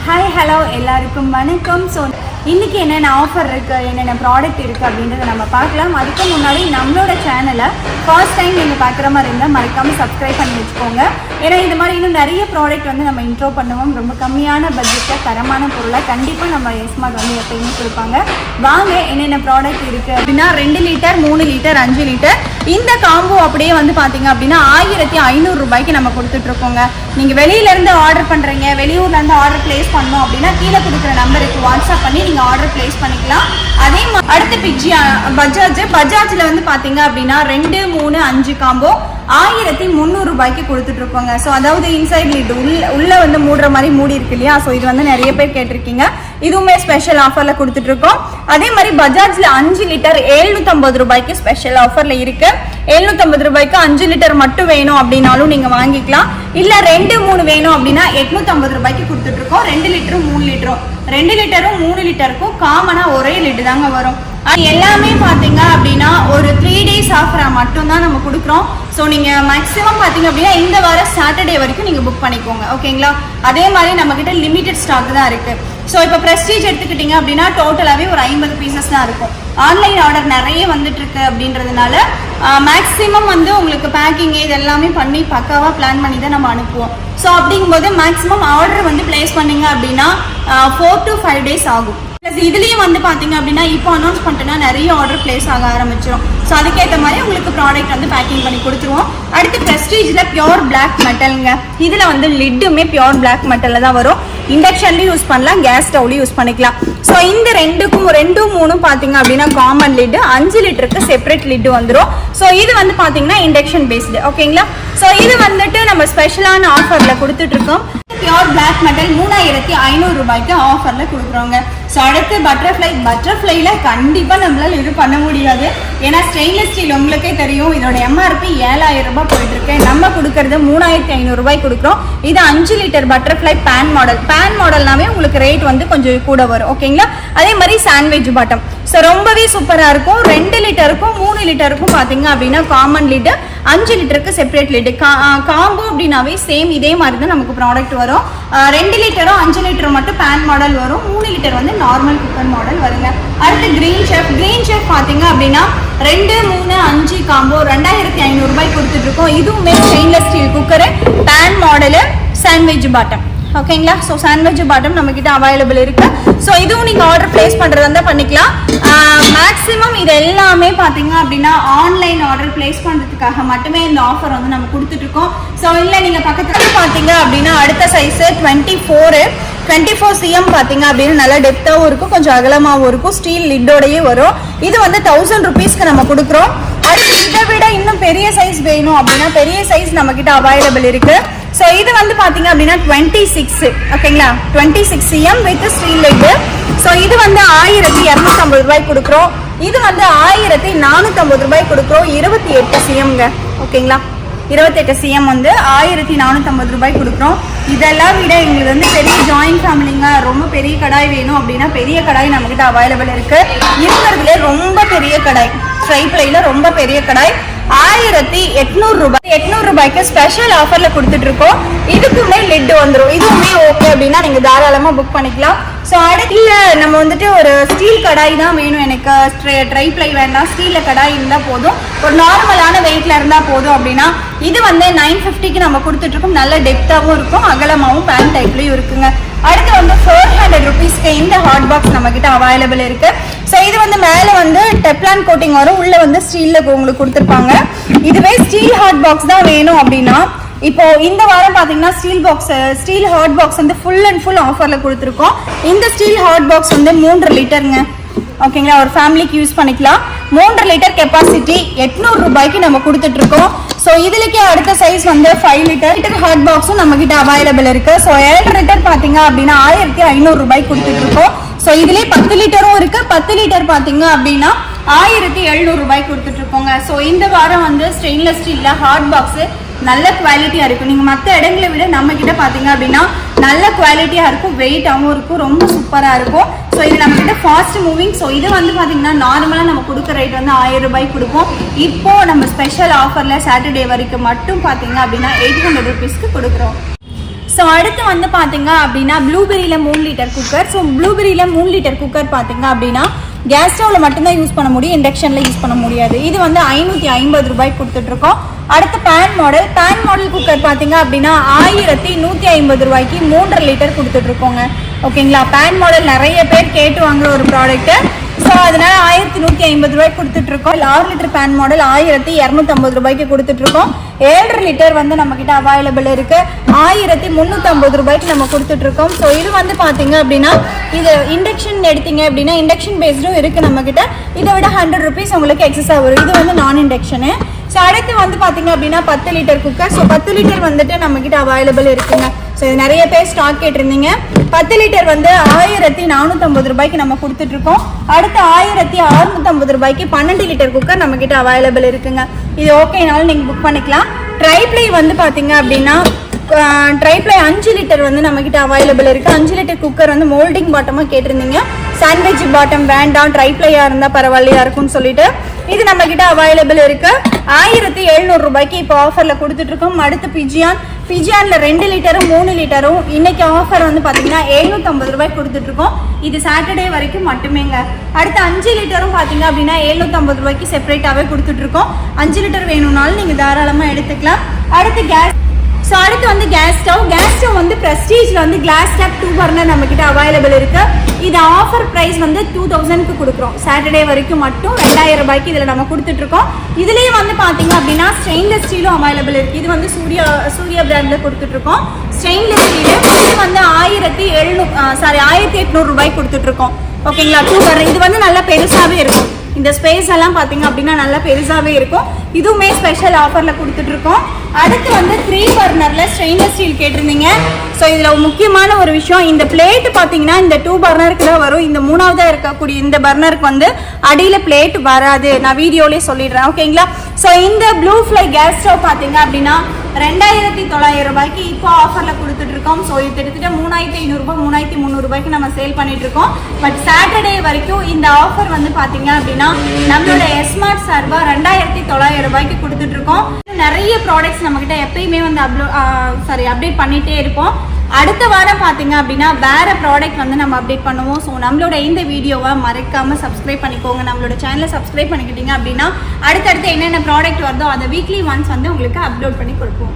Hi hello எல்லாருக்கும் வணக்கம். So இன்றைக்கி என்னென்ன ஆஃபர் இருக்குது, என்னென்ன ப்ராடக்ட் இருக்குது அப்படின்றத நம்ம பார்க்கலாம். அதுக்கு முன்னாடி நம்மளோட சேனலை ஃபர்ஸ்ட் டைம் நீங்கள் பார்க்குற மாதிரி இருந்தால் மறக்காமல் சப்ஸ்கிரைப் பண்ணி வச்சுக்கோங்க. ஏன்னா இது மாதிரி இன்னும் நிறைய ப்ராடக்ட் வந்து நம்ம இன்ட்ரோ பண்ணுவோம். ரொம்ப கம்மியான பட்ஜெட்டில் தரமான பொருளாக கண்டிப்பாக நம்ம எஸ்மார்ட் வந்து எப்பயுமே கொடுப்பாங்க. வாங்க என்னென்ன ப்ராடக்ட் இருக்குது அப்படின்னா 2 லிட்டர் 3 லிட்டர் 5 லிட்டர் இந்த காம்போ அப்படியே வந்து பார்த்தீங்க அப்படின்னா 1500 ரூபாய்க்கு நம்ம கொடுத்துட்ருக்கோங்க. நீங்கள் வெளியிலேருந்து ஆர்டர் பண்ணுறீங்க, வெளியூர்லேருந்து ஆர்டர் ப்ளேஸ் பண்ணோம் அப்படின்னா கீழே கொடுக்குற நம்பருக்கு வாட்ஸ்அப் பண்ணி நீங்கள் ஆர்டர் ப்ளேஸ் பண்ணிக்கலாம். அதே மாதிரி அடுத்த பஜாஜில் வந்து பார்த்தீங்க அப்படின்னா 2, 3, 5 காம்போ 1300 ரூபாய்க்கு கொடுத்துட்டு இருக்கோங்க. ஸோ அதாவது இன்சைட் லிட் உள்ள வந்து மூடுற மாதிரி மூடி இருக்கு இல்லையா? ஸோ இது வந்து நிறைய பேர் கேட்டிருக்கீங்க. இதுவுமே ஸ்பெஷல் ஆஃபர்ல கொடுத்துட்டு இருக்கோம். அதே மாதிரி பஜாஜ்ல 5 லிட்டர் 750 ரூபாய்க்கு ஸ்பெஷல் ஆஃபர்ல இருக்கு. 750 ரூபாய்க்கு 5 லிட்டர் மட்டும் வேணும் அப்படின்னாலும் நீங்க வாங்கிக்கலாம். இல்ல 2, 3 வேணும் அப்படின்னா 850 ரூபாய்க்கு கொடுத்துட்டு இருக்கோம். 2 லிட்டரும் 3 லிட்டரும் 2 லிட்டரும் 3 லிட்டருக்கும் காமனா ஒரே லிட்டு தாங்க வரும். அது எல்லாமே பார்த்தீங்க அப்படின்னா ஒரு 3 டேஸ் ஆஃபரா மட்டும்தான் நம்ம கொடுக்குறோம். ஸோ நீங்கள் மேக்ஸிமம் பார்த்தீங்க அப்படின்னா இந்த வாரம் சாட்டர்டே வரைக்கும் நீங்கள் புக் பண்ணிக்கோங்க, ஓகேங்களா? அதே மாதிரி நம்மக்கிட்ட லிமிடெட் ஸ்டாக் தான் இருக்குது. ஸோ இப்போ ப்ரெஸ்டீஜ் எடுத்துக்கிட்டிங்க அப்படின்னா டோட்டலாகவே ஒரு 50 பீசஸ் தான் இருக்கும். ஆன்லைன் ஆர்டர் நிறைய வந்துட்டுருக்கு அப்படின்றதுனால மேக்ஸிமம் வந்து உங்களுக்கு பேக்கிங் இது எல்லாமே பண்ணி பக்காவாக பிளான் பண்ணி தான் நம்ம அனுப்புவோம். ஸோ அப்படிங்கும்போது மேக்ஸிமம் ஆர்டர் வந்து பிளேஸ் பண்ணிங்க அப்படின்னா 4 to 5 டேஸ் ஆகும். ப்ளஸ் இதுலேயும் வந்து பார்த்தீங்க அப்படின்னா இப்போ அனௌன்ஸ் பண்ணிட்டோன்னா நிறைய ஆர்டர் பிளேஸ் ஆக ஆரம்பிச்சிடும். ஸோ அதுக்கேற்ற மாதிரி உங்களுக்கு ப்ராடக்ட் வந்து பேக்கிங் பண்ணி கொடுத்துருவோம். அடுத்து ப்ரெஸ்டீஜில் பியோர் பிளாக் மெட்டலுங்க. இதில் வந்து லிட்டுமே பியோர் பிளாக் மெட்டலில் தான் வரும். இண்டக்ஷன்லையும் யூஸ் பண்ணலாம், கேஸ் ஸ்டவ்லையும் யூஸ் பண்ணிக்கலாம். ஸோ இந்த 2, 3 பார்த்தீங்க அப்படின்னா காமன் லிட்டு, 5 லிட்டருக்கு செப்பரேட் லிட்டு வந்துடும். ஸோ இது வந்து பார்த்தீங்கன்னா இண்டக்ஷன் பேஸ்டு, ஓகேங்களா? ஸோ இது வந்துட்டு நம்ம ஸ்பெஷலான ஆஃபரில் கொடுத்துட்ருக்கோம். பியோர் பிளாக் மெட்டல் 3500 ரூபாய்க்கு ஆஃபரில் கொடுக்குறோங்க. ஸோ அடுத்து பட்டர்ஃப்ளைல கண்டிப்பாக நம்மளால் இது பண்ண முடியாது. ஏன்னா ஸ்டெயின்லெஸ் ஸ்டீல் உங்களுக்கே தெரியும், இதோட எம்ஆர்பி 7000 ரூபாய் போயிட்டு இருக்கு. நம்ம கொடுக்கறது 3500 ரூபாய் கொடுக்குறோம். இது 5 லிட்டர் பட்டர்ஃப்ளை பேன் மாடல்னாவே உங்களுக்கு ரேட் வந்து கொஞ்சம் கூட வரும், ஓகேங்களா? அதே மாதிரி சாண்ட்விச் பாட்டம் ஸோ ரொம்பவே சூப்பராக இருக்கும். 2 லிட்டருக்கும் 3 லிட்டருக்கும் பார்த்தீங்க அப்படின்னா காமன் லிட்டு, 5 லிட்டருக்கு செப்பரேட் லிட்டு. காம்போ அப்படின்னாவே சேம் இதே மாதிரி தான் நமக்கு ப்ராடக்ட் வரும். 2 லிட்டரும் 5 லிட்டரும் மட்டும் பேன் மாடல் வரும். 3 லிட்டர் வந்து நார்மல் குக்கர் மாடல் வருங்க. அடுத்து கிரீன் ஷெஃப் பார்த்தீங்க அப்படின்னா 2, 3, 5 காம்போ 2500 ரூபாய் கொடுத்துட்டு இருக்கோம். இதுவுமே stainless steel cooker, pan model, sandwich bottom, ஓகேங்களா? ஸோ சாண்ட்விச் பாட்டம் நம்மக்கிட்ட அவைலபிள் இருக்கு. ஸோ இதுவும் நீங்கள் ஆர்டர் பிளேஸ் பண்ணுறதா இருந்தால் பண்ணிக்கலாம். மேக்ஸிமம் இது எல்லாமே பார்த்தீங்க அப்படின்னா ஆன்லைன் ஆர்டர் பிளேஸ் பண்ணுறதுக்காக மட்டுமே இந்த ஆஃபர் வந்து நம்ம கொடுத்துட்ருக்கோம். ஸோ இல்லை நீங்கள் பக்கத்தில் பார்த்தீங்க அப்படின்னா அடுத்த சைஸு 24 cm பார்த்தீங்க அப்படின்னா நல்லா டெப்த்தாகவும் இருக்கும், கொஞ்சம் அகலமாகவும் இருக்கும், ஸ்டீல் லிட்டோடையே வரும். இது வந்து 1000 ருபீஸ்க்கு நம்ம கொடுக்குறோம். அடுத்து இதை விட இன்னும் பெரிய சைஸ் வேணும் அப்படின்னா பெரிய சைஸ் நம்மக்கிட்ட அவைலபிள் இருக்கு. ஸோ இது வந்து பார்த்தீங்க அப்படின்னா 26, ஓகேங்களா? 26 cm with steel lid. So இது வந்து 1250 ரூபாய் கொடுக்குறோம். இது வந்து 1450 ரூபாய் கொடுக்குறோம். 28 cmங்க, ஓகேங்களா? 28 cm வந்து 1450 ரூபாய் கொடுக்குறோம். இதெல்லாம் விட எங்களுக்கு வந்து பெரிய ஜாயின்ட் ஃபேமிலிங்க, ரொம்ப பெரிய கடாய் வேணும் அப்படின்னா பெரிய கடாய் நம்மகிட்ட அவைலபிள் இருக்கு. இருக்கிறதுல ரொம்ப பெரிய கடாய், ஃப்ரை பிளேல ரொம்ப பெரிய கடாய் 1800 ரூபாய். 800 ரூபாய்க்கு ஸ்பெஷல் ஆஃபர்ல கொடுத்துட்டு இருக்கோம். இதுக்குமே லிட் வந்துடும். இதுவுமே ஓகே அப்படின்னா நீங்க தாராளமா புக் பண்ணிக்கலாம். ஸோ அடுத்து நம்ம வந்துட்டு ஒரு ஸ்டீல் கடாய் தான் வேணும் எனக்கு, ட்ரை பிளை வேண்டாம், ஸ்டீலில் கடாய் இருந்தால் போதும், ஒரு நார்மலான வெயிட்ல இருந்தால் போதும் அப்படின்னா இது வந்து 950க்கு நம்ம கொடுத்துட்ருக்கோம். நல்ல டெப்த்தாகவும் இருக்கும், அகலமாகவும் பேன் டைப்லையும் இருக்குங்க. அடுத்து வந்து 400 ருபீஸ்க்கு இந்த ஹாட் பாக்ஸ் நம்மக்கிட்ட அவைலபிள் இருக்கு. ஸோ இது வந்து மேலே வந்து டெப்லான் கோட்டிங் வரும், உள்ள வந்து ஸ்டீலில் உங்களுக்கு கொடுத்துருப்பாங்க. இதுவே ஸ்டீல் ஹாட் பாக்ஸ் தான் வேணும் அப்படின்னா இப்போ இந்த வாரம் பார்த்தீங்கன்னா ஸ்டீல் ஹாட் பாக்ஸ் வந்து ஃபுல் அண்ட் ஃபுல் ஆஃபரில் கொடுத்துருக்கோம். இந்த ஸ்டீல் ஹாட் பாக்ஸ் வந்து 3 லிட்டருங்க, ஓகேங்களா? ஒரு ஃபேமிலிக்கு யூஸ் பண்ணிக்கலாம். 3 லிட்டர் கெப்பாசிட்டி 800 ரூபாய்க்கு நம்ம கொடுத்துட்டு இருக்கோம். ஸோ இதுலக்கே அடுத்த சைஸ் வந்து 5 லிட்டர் ஹாட் பாக்ஸும் நம்ம கிட்ட அவைலபிள் இருக்கு. ஸோ 7 லிட்டர் பார்த்தீங்க அப்படின்னா 1500 ரூபாய்க்கு கொடுத்துட்டு இருக்கோம். ஸோ இதுலேயே 10 லிட்டரும் இருக்கு. 10 லிட்டர் பார்த்தீங்க அப்படின்னா 1700 ரூபாய்க்கு கொடுத்துட்டு இருக்கோங்க. ஸோ இந்த வாரம் வந்து ஸ்டெயின்லெஸ் ஸ்டீல்ல ஹாட் பாக்ஸ் நல்ல குவாலிட்டியா இருக்கும். நீங்க மற்ற இடங்களை விட நம்ம கிட்ட பாத்தீங்க அப்படின்னா நல்ல குவாலிட்டியா இருக்கும், வெயிட்டாகவும் இருக்கும், ரொம்ப சூப்பரா இருக்கும். ஸோ இது நம்ம கிட்ட ஃபாஸ்ட் மூவிங். ஸோ இது வந்து பாத்தீங்கன்னா நார்மலா நம்ம கொடுக்குற ரேட் வந்து 1000 ரூபாய்க்கு கொடுப்போம். இப்போ நம்ம ஸ்பெஷல் ஆஃபர்ல சாட்டர்டே வரைக்கும் மட்டும் பாத்தீங்க அப்படின்னா 800 ருபீஸ்க்கு கொடுக்குறோம். ஸோ அடுத்து வந்து பார்த்தீங்க அப்படின்னா ப்ளூபெரியில் 3 லிட்டர் குக்கர். ஸோ ப்ளூபெரியில் 3 லிட்டர் குக்கர் பார்த்தீங்க அப்படின்னா கேஸ் ஸ்டவ்வில் மட்டும்தான் யூஸ் பண்ண முடியும், இண்டக்ஷனில் யூஸ் பண்ண முடியாது. இது வந்து 550 ரூபாய்க்கு கொடுத்துட்ருக்கோம். அடுத்து பேன் மாடல் குக்கர் பார்த்தீங்க அப்படின்னா 1150 ரூபாய்க்கு 3.5 லிட்டர் கொடுத்துட்ருக்கோங்க. ஓகேங்களா, பேன் மாடல் நிறைய பேர் கேட்டு வாங்குற ஒரு ப்ராடக்ட்டு. ஸோ அதனால 1150 ரூபாய்க்கு கொடுத்துட்ருக்கோம். 6 லிட்டர் பேன் மாடல் 1250 ரூபாய்க்கு கொடுத்துட்ருக்கோம். 7 லிட்டர் வந்து நம்மக்கிட்ட அவைலபிள் இருக்குது, 1350 ரூபாய்க்கு நம்ம கொடுத்துட்ருக்கோம். ஸோ இது வந்து பார்த்தீங்க அப்படின்னா இது இண்டக்ஷன் எடுத்தீங்க அப்படின்னா இண்டக்ஷன் பேஸ்டும் இருக்குது நம்மக்கிட்ட. இதை விட 100 ருபீஸ் உங்களுக்கு எக்ஸஸாக வரும். இது வந்து நான் இண்டக்ஷனு. ஸோ அடுத்து வந்து பார்த்தீங்க அப்படின்னா 10 லிட்டர் குக்கர். ஸோ 10 லிட்டர் வந்துட்டு நம்மக்கிட்ட அவைலபிள் இருக்குங்க. ஸோ இது நிறைய பேர் ஸ்டாக் கேட்டிருந்தீங்க. 10 லிட்டர் வந்து 1450 ரூபாய்க்கு நம்ம கொடுத்துட்ருக்கோம். அடுத்து 1650 ரூபாய்க்கு 12 லிட்டர் குக்கர் நம்மக்கிட்ட அவைலபிள் இருக்குங்க. இது ஓகேனாலும் நீங்கள் புக் பண்ணிக்கலாம். ட்ரைப்ளை வந்து பார்த்தீங்க அப்படின்னா ட்ரைப்ளை 5 லிட்டர் வந்து நம்மக்கிட்ட அவைலபிள் இருக்குது. 5 லிட்டர் குக்கர் வந்து மோல்டிங் பாட்டமாக கேட்டிருந்தீங்க. சாண்ட்விச் பாட்டம் வேண்டாம், ட்ரைப்ளையாக இருந்தால் பரவாயில்லையா இருக்கும்னு சொல்லிட்டு இது நம்மக்கிட்ட அவைலபிள் இருக்குது. 1700 ரூபாய்க்கு இப்போ ஆஃபரில் கொடுத்துட்ருக்கோம். அடுத்து பிஜியானில் 2 லிட்டரும் 3 லிட்டரும் இன்னைக்கு ஆஃபர் வந்து பார்த்தீங்கன்னா 750 ரூபாய்க்கு கொடுத்துட்ருக்கோம். இது சாட்டர்டே வரைக்கும் மட்டுமேங்க. அடுத்து 5 லிட்டரும் பார்த்தீங்க அப்படின்னா 750 ரூபாய்க்கு செப்பரேட்டாகவே கொடுத்துட்ருக்கோம். 5 லிட்டர் வேணும்னாலும் நீங்கள் தாராளமாக எடுத்துக்கலாம். அடுத்து கேஸ். ஸோ அடுத்து வந்து கேஸ் ஸ்டவ் வந்து ப்ரெஸ்டீஜில் வந்து கிளாஸ் டாப் 2 பர்னர் நம்மக்கிட்ட அவைலபிள் இருக்குது. இது ஆஃபர் ப்ரைஸ் வந்து 2000க்கு கொடுக்குறோம். சாட்டர்டே வரைக்கும் மட்டும் 2000 ரூபாய்க்கு இதில் நம்ம கொடுத்துட்ருக்கோம். இதுலேயே வந்து பார்த்தீங்க அப்படின்னா ஸ்டெயின்லெஸ் ஸ்டீலும் அவைலபிள் இருக்குது. இது வந்து சூர்யா பிராண்டில் கொடுத்துட்ருக்கோம். ஸ்டெயின்லெஸ் ஸ்டீலு இது வந்து 1800 ரூபாய்க்கு கொடுத்துட்ருக்கோம். ஓகேங்களா, 2 பர்னர். இது வந்து நல்லா பெருசாகவே இருக்கும். இந்த ஸ்பேஸ் எல்லாம் பார்த்தீங்க அப்படின்னா நல்லா பெருசாகவே இருக்கும். இதுவுமே ஸ்பெஷல் ஆஃபரில் கொடுத்துட்ருக்கோம். அடுத்து வந்து 3 பர்னரில் ஸ்டெயின்லெஸ் ஸ்டீல் கேட்டிருந்தீங்க. ஸோ இதில் முக்கியமான ஒரு விஷயம், இந்த பிளேட்டு பார்த்தீங்கன்னா இந்த 2 பர்னருக்கு தான் வரும். இந்த 3ஆவதாக இருக்கக்கூடிய இந்த பர்னருக்கு வந்து அடியில் பிளேட் வராது. நான் வீடியோலேயே சொல்லிடுறேன். ஓகேங்களா, ஸோ இந்த ப்ளூ ஃப்ளை கேஸ் ஸ்டவ் பார்த்தீங்க அப்படின்னா 2900 ரூபாய்க்கு இப்போ ஆஃபரில் கொடுத்துட்ருக்கோம். ஸோ இது கிட்டத்தட்ட 3500 ரூபாய் 3300 ரூபாய்க்கு நம்ம சேல் பண்ணிகிட்ருக்கோம். பட் சாட்டர்டே வரைக்கும் இந்த ஆஃபர் வந்து பார்த்தீங்க அப்படின்னா நம்மளோட எஸ்மார்ட் சர்வா 2900 ரூபாய்க்கு கொடுத்துட்ருக்கோம். நிறைய ப்ராடக்ட்ஸ் நம்மக்கிட்ட எப்பயுமே வந்து அப்டேட் பண்ணிகிட்டே இருப்போம். அடுத்த வாரம் பார்த்தீங்க அப்படின்னா வேறு ப்ராடக்ட் வந்து நம்ம அப்டேட் பண்ணுவோம். ஸோ நம்மளோட இந்த வீடியோவை மறக்காமல் சப்ஸ்கிரைப் பண்ணிக்கோங்க. நம்மளோட சேனலை சப்ஸ்கிரைப் பண்ணிக்கிட்டீங்க அப்படின்னா அடுத்தடுத்து என்னென்ன ப்ராடக்ட் வருதோ அதை வீக்லி ஒன்ஸ் வந்து உங்களுக்கு அப்லோட் பண்ணி கொடுப்போம்.